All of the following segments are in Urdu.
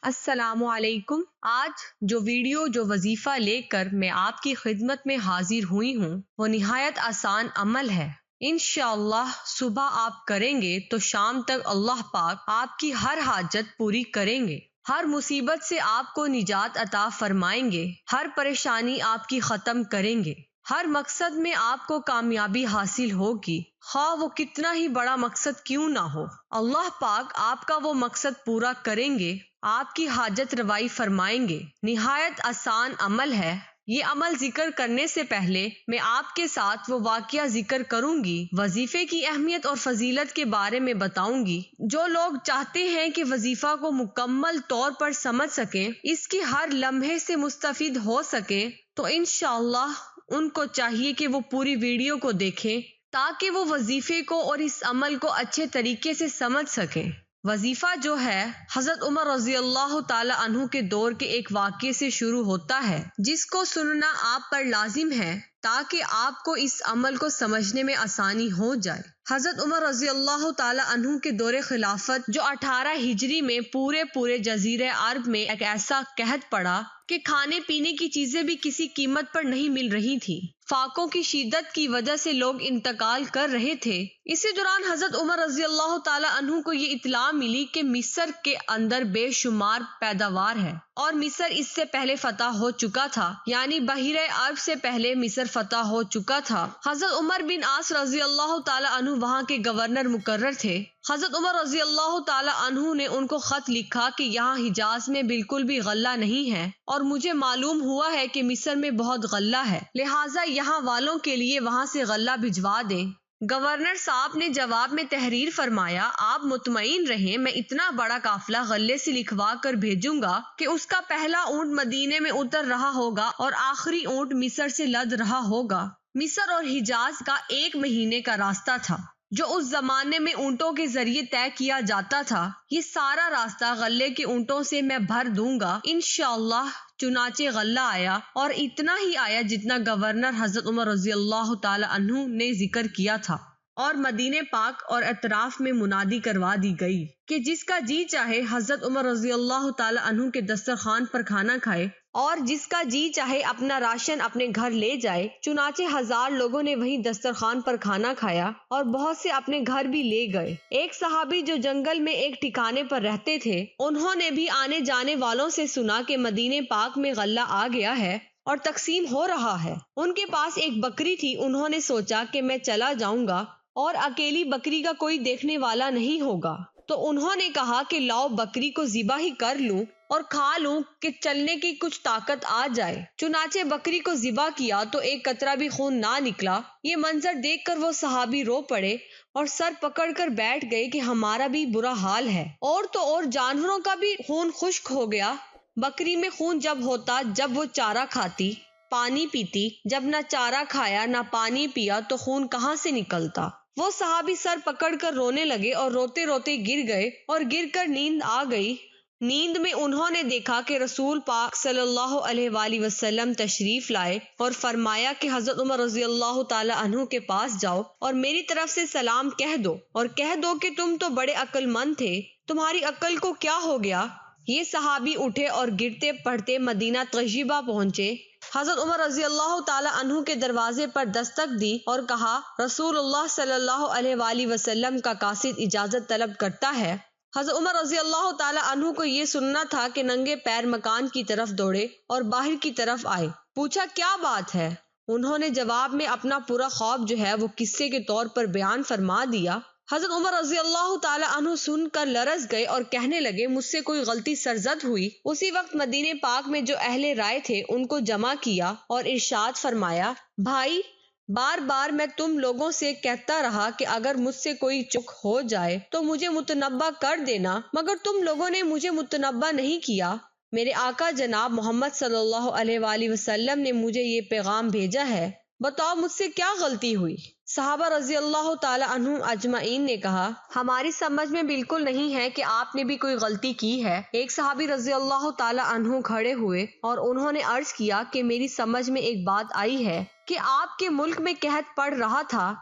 السلام علیکم۔ آج جو وظیفہ لے کر میں آپ کی خدمت میں حاضر ہوئی ہوں وہ نہایت آسان عمل ہے۔ انشاءاللہ صبح آپ کریں گے تو شام تک اللہ پاک آپ کی ہر حاجت پوری کریں گے، ہر مصیبت سے آپ کو نجات عطا فرمائیں گے، ہر پریشانی آپ کی ختم کریں گے، ہر مقصد میں آپ کو کامیابی حاصل ہوگی، خواہ وہ کتنا ہی بڑا مقصد کیوں نہ ہو۔ اللہ پاک آپ کا وہ مقصد پورا کریں گے، آپ کی حاجت روائی فرمائیں گے۔ نہایت آسان عمل ہے۔ یہ عمل ذکر کرنے سے پہلے میں آپ کے ساتھ وہ واقعہ ذکر کروں گی، وظیفے کی اہمیت اور فضیلت کے بارے میں بتاؤں گی۔ جو لوگ چاہتے ہیں کہ وظیفہ کو مکمل طور پر سمجھ سکیں، اس کی ہر لمحے سے مستفید ہو سکیں، تو انشاءاللہ ان کو چاہیے کہ وہ پوری ویڈیو کو دیکھیں تاکہ وہ وظیفے کو اور اس عمل کو اچھے طریقے سے سمجھ سکیں۔ وظیفہ جو ہے حضرت عمر رضی اللہ تعالی عنہ کے دور کے ایک واقعے سے شروع ہوتا ہے، جس کو سننا آپ پر لازم ہے تاکہ آپ کو اس عمل کو سمجھنے میں آسانی ہو جائے۔ حضرت عمر رضی اللہ تعالی عنہ کے دور خلافت جو 18 ہجری میں پورے جزیرہ عرب میں ایک ایسا قحط پڑا کہ کھانے پینے کی چیزیں بھی کسی قیمت پر نہیں مل رہی تھی، فاقوں کی شدت کی وجہ سے لوگ انتقال کر رہے تھے۔ اسی دوران حضرت عمر رضی اللہ تعالی عنہ کو یہ اطلاع ملی کہ مصر کے اندر بے شمار پیداوار ہے اور مصر اس سے پہلے فتح ہو چکا تھا، یعنی بحیرہ عرب سے پہلے مصر فتح ہو چکا تھا۔ حضرت عمر بن عاص رضی اللہ تعالی عنہ وہاں کے گورنر مقرر تھے۔ حضرت عمر رضی اللہ تعالی عنہ نے ان کو خط لکھا کہ یہاں حجاز میں بالکل بھی غلہ نہیں ہے اور مجھے معلوم ہوا ہے کہ مصر میں بہت غلہ ہے، لہٰذا یہاں والوں کے لیے وہاں سے غلہ بھجوا دیں۔ گورنر صاحب نے جواب میں تحریر فرمایا، آپ مطمئن رہیں، میں اتنا بڑا قافلہ غلے سے لکھوا کر بھیجوں گا کہ اس کا پہلا اونٹ مدینے میں اتر رہا ہوگا اور آخری اونٹ مصر سے لد رہا ہوگا۔ مصر اور حجاز کا 1 مہینے کا راستہ تھا، جو اس زمانے میں اونٹوں کے ذریعے طے کیا جاتا تھا۔ یہ سارا راستہ غلے کے اونٹوں سے میں بھر دوں گا انشاءاللہ۔ چنانچہ غلہ آیا اور اتنا ہی آیا جتنا گورنر حضرت عمر رضی اللہ تعالی عنہ نے ذکر کیا تھا، اور مدینے پاک اور اطراف میں منادی کروا دی گئی کہ جس کا جی چاہے حضرت عمر رضی اللہ تعالی عنہ کے دسترخوان پر کھانا کھائے اور جس کا جی چاہے اپنا راشن اپنے گھر لے جائے۔ چنانچہ 1000 لوگوں نے وہیں دسترخوان پر کھانا کھایا اور بہت سے اپنے گھر بھی لے گئے۔ ایک صحابی جو جنگل میں ایک ٹھکانے پر رہتے تھے، انہوں نے بھی آنے جانے والوں سے سنا کہ مدینے پاک میں غلہ آ گیا ہے اور تقسیم ہو رہا ہے۔ ان کے پاس ایک بکری تھی، انہوں نے سوچا کہ میں چلا جاؤں گا اور اکیلی بکری کا کوئی دیکھنے والا نہیں ہوگا، تو انہوں نے کہا کہ لاؤ بکری کو ذبح ہی کر لوں اور کھا لوں کہ چلنے کی کچھ طاقت آ جائے۔ چنانچہ بکری کو ذبح کیا تو ایک قطرہ بھی خون نہ نکلا۔ یہ منظر دیکھ کر وہ صحابی رو پڑے اور سر پکڑ کر بیٹھ گئے کہ ہمارا بھی برا حال ہے، اور تو اور جانوروں کا بھی خون خشک ہو گیا۔ بکری میں خون جب ہوتا جب وہ چارہ کھاتی، پانی پیتی، جب نہ چارہ کھایا نہ پانی پیا تو خون کہاں سے نکلتا۔ وہ صحابی سر پکڑ کر رونے لگے اور روتے روتے گر گئے اور گر کر نیند آ گئی۔ نیند میں انہوں نے دیکھا کہ رسول پاک صلی اللہ علیہ وآلہ وسلم تشریف لائے اور فرمایا کہ حضرت عمر رضی اللہ تعالی عنہ کے پاس جاؤ اور میری طرف سے سلام کہہ دو اور کہہ دو کہ تم تو بڑے عقل مند تھے، تمہاری عقل کو کیا ہو گیا۔ یہ صحابی اٹھے اور گرتے پڑھتے مدینہ طیبہ پہنچے۔ حضرت عمر رضی اللہ تعالی عنہ کے دروازے پر دستک دی اور کہا، رسول اللہ صلی اللہ علیہ وآلہ وسلم کا قاصد اجازت طلب کرتا ہے۔ حضرت عمر رضی اللہ تعالی عنہ کو یہ سننا تھا کہ ننگے پیر مکان کی طرف دوڑے اور باہر کی طرف آئے۔ پوچھا کیا بات ہے؟ انہوں نے جواب میں اپنا پورا خواب جو ہے وہ قصے کے طور پر بیان فرما دیا۔ حضرت عمر رضی اللہ تعالی عنہ سن کر لرز گئے اور کہنے لگے، مجھ سے کوئی غلطی سرزد ہوئی۔ اسی وقت مدینے پاک میں جو اہل رائے تھے ان کو جمع کیا اور ارشاد فرمایا، بھائی، بار بار میں تم لوگوں سے کہتا رہا کہ اگر مجھ سے کوئی چک ہو جائے تو مجھے متنبہ کر دینا، مگر تم لوگوں نے مجھے متنبہ نہیں کیا۔ میرے آقا جناب محمد صلی اللہ علیہ وآلہ وسلم نے مجھے یہ پیغام بھیجا ہے، بتاؤ مجھ سے کیا غلطی ہوئی؟ صحابہ رضی اللہ تعالی عنہ اجمعین نے کہا، ہماری سمجھ میں بالکل نہیں ہے کہ آپ نے بھی کوئی غلطی کی ہے۔ ایک صحابی رضی اللہ تعالی عنہ کھڑے ہوئے اور انہوں نے عرض کیا کہ میری سمجھ میں ایک بات آئی ہے کہ آپ کے ملک میں قحط پڑ رہا تھا،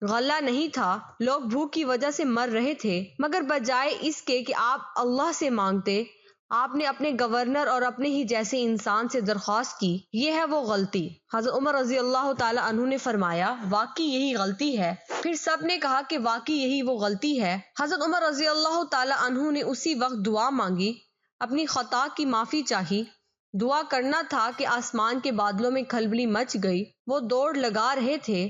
غلہ نہیں تھا، لوگ بھوک کی وجہ سے مر رہے تھے، مگر بجائے اس کے کہ آپ اللہ سے مانگتے، آپ نے اپنے گورنر اور اپنے ہی جیسے انسان سے درخواست کی، یہ ہے وہ غلطی۔ حضرت عمر رضی اللہ تعالی عنہ نے فرمایا، واقعی یہی غلطی ہے۔ پھر سب نے کہا کہ واقعی یہی وہ غلطی ہے۔ حضرت عمر رضی اللہ تعالی عنہ نے اسی وقت دعا مانگی، اپنی خطا کی معافی چاہی۔ دعا کرنا تھا کہ آسمان کے بادلوں میں کھلبلی مچ گئی، وہ دوڑ لگا رہے تھے،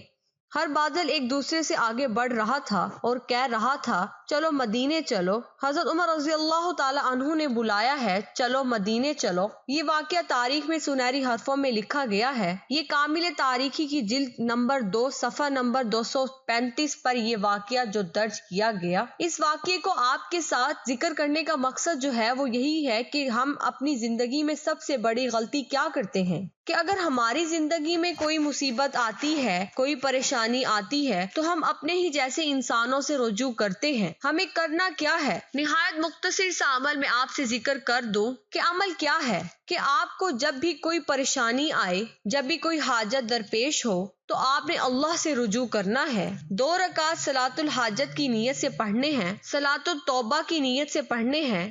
ہر بادل ایک دوسرے سے آگے بڑھ رہا تھا اور کہہ رہا تھا چلو مدینے چلو۔ حضرت عمر رضی اللہ تعالی عنہ نے بلایا ہے، چلو مدینے چلو۔ یہ واقعہ تاریخ میں سنہری حرفوں میں لکھا گیا ہے۔ یہ کامل تاریخی کی جلد نمبر 2 صفحہ نمبر 235 پر یہ واقعہ جو درج کیا گیا۔ اس واقعے کو آپ کے ساتھ ذکر کرنے کا مقصد جو ہے وہ یہی ہے کہ ہم اپنی زندگی میں سب سے بڑی غلطی کیا کرتے ہیں کہ اگر ہماری زندگی میں کوئی مصیبت آتی ہے، کوئی پریشانی آتی ہے تو ہم اپنے ہی جیسے انسانوں سے رجوع کرتے ہیں۔ ہمیں کرنا کیا ہے؟ نہایت مختصر سا عمل میں آپ سے ذکر کر دوں کہ عمل کیا ہے کہ آپ کو جب بھی کوئی پریشانی آئے، جب بھی کوئی حاجت درپیش ہو تو آپ نے اللہ سے رجوع کرنا ہے۔ 2 رکعت صلاۃ الحاجت کی نیت سے پڑھنے ہیں، صلاۃ التوبہ کی نیت سے پڑھنے ہیں،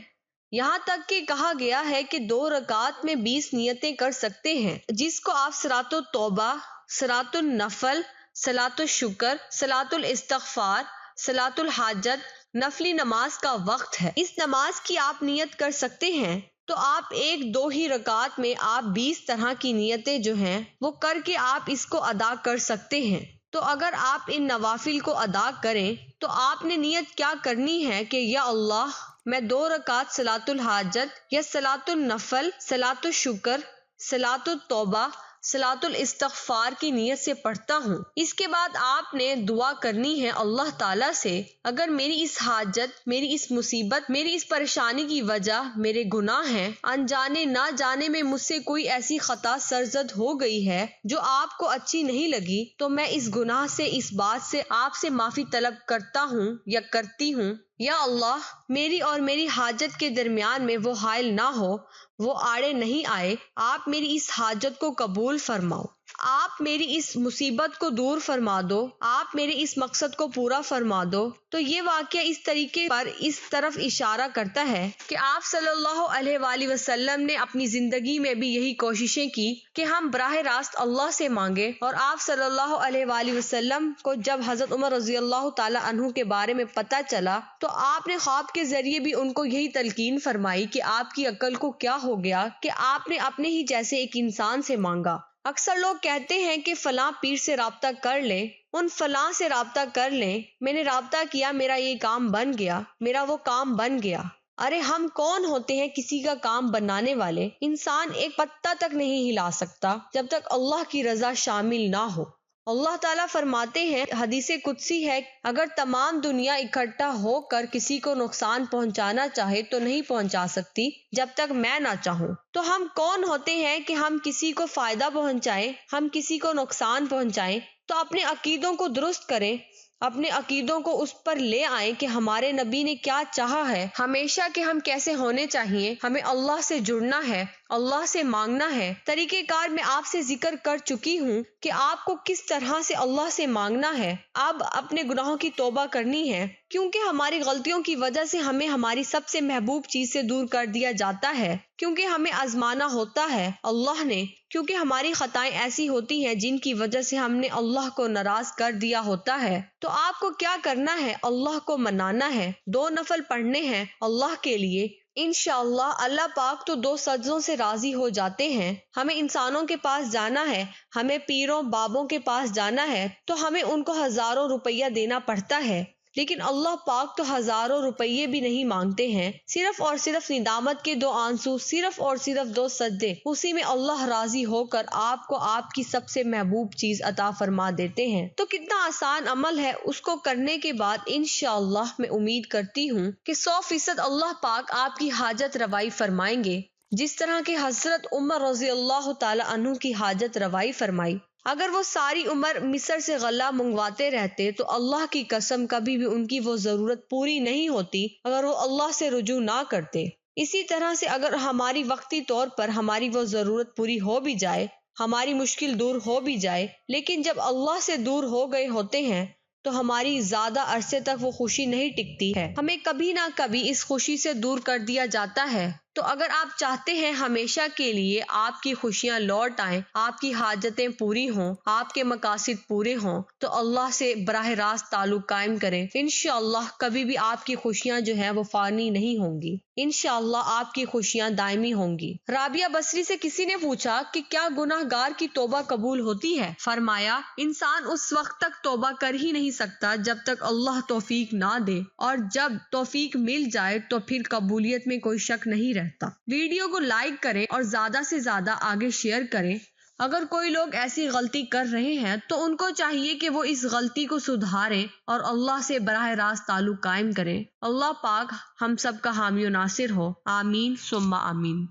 یہاں تک کہ کہا گیا ہے کہ 2 رکعت میں 20 نیتیں کر سکتے ہیں، جس کو آپ صلاۃ التوبہ، صلاۃ النفل، صلاۃ الشکر، صلاۃ الاستغفار، صلاۃ الحاجت، نفلی نماز کا وقت ہے، اس نماز کی آپ نیت کر سکتے ہیں۔ تو آپ 1-2 ہی رکعت میں آپ 20 طرح کی نیتیں جو ہیں وہ کر کے آپ اس کو ادا کر سکتے ہیں۔ تو اگر آپ ان نوافل کو ادا کریں تو آپ نے نیت کیا کرنی ہے کہ یا اللہ میں 2 رکعت صلاۃ الحاجت یا صلاۃ النفل، صلاۃ الشکر، صلاۃ التوبہ، صلاۃ الاستغفار کی نیت سے پڑھتا ہوں۔ اس کے بعد آپ نے دعا کرنی ہے اللہ تعالیٰ سے، اگر میری اس حاجت، میری اس مصیبت، میری اس پریشانی کی وجہ میرے گناہ ہیں، انجانے نہ جانے میں مجھ سے کوئی ایسی خطا سرزد ہو گئی ہے جو آپ کو اچھی نہیں لگی، تو میں اس گناہ سے، اس بات سے آپ سے معافی طلب کرتا ہوں یا کرتی ہوں۔ یا اللہ میری اور میری حاجت کے درمیان میں وہ حائل نہ ہو، وہ آڑے نہیں آئے، آپ میری اس حاجت کو قبول فرماؤ، آپ میری اس مصیبت کو دور فرما دو، آپ میرے اس مقصد کو پورا فرما دو۔ تو یہ واقعہ اس طریقے پر اس طرف اشارہ کرتا ہے کہ آپ صلی اللہ علیہ وآلہ وسلم نے اپنی زندگی میں بھی یہی کوششیں کی کہ ہم براہ راست اللہ سے مانگے، اور آپ صلی اللہ علیہ وآلہ وسلم کو جب حضرت عمر رضی اللہ تعالی عنہ کے بارے میں پتہ چلا تو آپ نے خواب کے ذریعے بھی ان کو یہی تلقین فرمائی کہ آپ کی عقل کو کیا ہو گیا کہ آپ نے اپنے ہی جیسے ایک انسان سے مانگا۔ اکثر لوگ کہتے ہیں کہ فلاں پیر سے رابطہ کر لیں، ان فلاں سے رابطہ کر لیں، میں نے رابطہ کیا، میرا یہ کام بن گیا، میرا وہ کام بن گیا۔ ارے ہم کون ہوتے ہیں کسی کا کام بنانے والے؟ انسان ایک پتا تک نہیں ہلا سکتا جب تک اللہ کی رضا شامل نہ ہو۔ اللہ تعالیٰ فرماتے ہیں، حدیث قدسی ہے، اگر تمام دنیا اکٹھا ہو کر کسی کو نقصان پہنچانا چاہے تو نہیں پہنچا سکتی جب تک میں نہ چاہوں۔ تو ہم کون ہوتے ہیں کہ ہم کسی کو فائدہ پہنچائیں، ہم کسی کو نقصان پہنچائیں؟ تو اپنے عقیدوں کو درست کریں، اپنے عقیدوں کو اس پر لے آئیں کہ ہمارے نبی نے کیا چاہا ہے ہمیشہ کہ ہم کیسے ہونے چاہیے، ہمیں اللہ سے جڑنا ہے، اللہ سے مانگنا ہے۔ طریقہ کار میں آپ سے ذکر کر چکی ہوں کہ آپ کو کس طرح سے اللہ سے مانگنا ہے۔ اب اپنے گناہوں کی توبہ کرنی ہے، کیونکہ ہماری غلطیوں کی وجہ سے ہمیں ہماری سب سے محبوب چیز سے دور کر دیا جاتا ہے، کیونکہ ہمیں آزمانا ہوتا ہے اللہ نے، کیونکہ ہماری خطائیں ایسی ہوتی ہیں جن کی وجہ سے ہم نے اللہ کو ناراض کر دیا ہوتا ہے۔ تو آپ کو کیا کرنا ہے؟ اللہ کو منانا ہے، 2 نفل پڑھنے ہیں اللہ کے لیے، انشاءاللہ اللہ پاک تو 2 سجدوں سے راضی ہو جاتے ہیں۔ ہمیں انسانوں کے پاس جانا ہے، ہمیں پیروں بابوں کے پاس جانا ہے تو ہمیں ان کو ہزاروں روپیہ دینا پڑتا ہے، لیکن اللہ پاک تو ہزاروں روپیے بھی نہیں مانگتے ہیں، صرف اور صرف ندامت کے 2 آنسو، صرف اور صرف 2 سجدے، اسی میں اللہ راضی ہو کر آپ کو آپ کی سب سے محبوب چیز عطا فرما دیتے ہیں۔ تو کتنا آسان عمل ہے، اس کو کرنے کے بعد انشاءاللہ میں امید کرتی ہوں کہ 100% اللہ پاک آپ کی حاجت روائی فرمائیں گے، جس طرح کہ حضرت عمر رضی اللہ تعالی عنہ کی حاجت روائی فرمائی۔ اگر وہ ساری عمر مصر سے غلہ منگواتے رہتے تو اللہ کی قسم کبھی بھی ان کی وہ ضرورت پوری نہیں ہوتی اگر وہ اللہ سے رجوع نہ کرتے۔ اسی طرح سے اگر ہماری وقتی طور پر ہماری وہ ضرورت پوری ہو بھی جائے، ہماری مشکل دور ہو بھی جائے، لیکن جب اللہ سے دور ہو گئے ہوتے ہیں تو ہماری زیادہ عرصے تک وہ خوشی نہیں ٹکتی ہے، ہمیں کبھی نہ کبھی اس خوشی سے دور کر دیا جاتا ہے۔ تو اگر آپ چاہتے ہیں ہمیشہ کے لیے آپ کی خوشیاں لوٹ آئیں، آپ کی حاجتیں پوری ہوں، آپ کے مقاصد پورے ہوں، تو اللہ سے براہ راست تعلق قائم کریں۔ انشاءاللہ کبھی بھی آپ کی خوشیاں جو ہیں وہ فانی نہیں ہوں گی، انشاءاللہ آپ کی خوشیاں دائمی ہوں گی۔ رابعہ بصری سے کسی نے پوچھا کہ کیا گناہ گار کی توبہ قبول ہوتی ہے؟ فرمایا، انسان اس وقت تک توبہ کر ہی نہیں سکتا جب تک اللہ توفیق نہ دے، اور جب توفیق مل جائے تو پھر قبولیت میں کوئی شک نہیں رہتا۔ ویڈیو کو لائک کریں اور زیادہ سے زیادہ آگے شیئر کریں۔ اگر کوئی لوگ ایسی غلطی کر رہے ہیں تو ان کو چاہیے کہ وہ اس غلطی کو سدھاریں اور اللہ سے براہ راست تعلق قائم کریں۔ اللہ پاک ہم سب کا حامی و ناصر ہو، آمین ثم آمین۔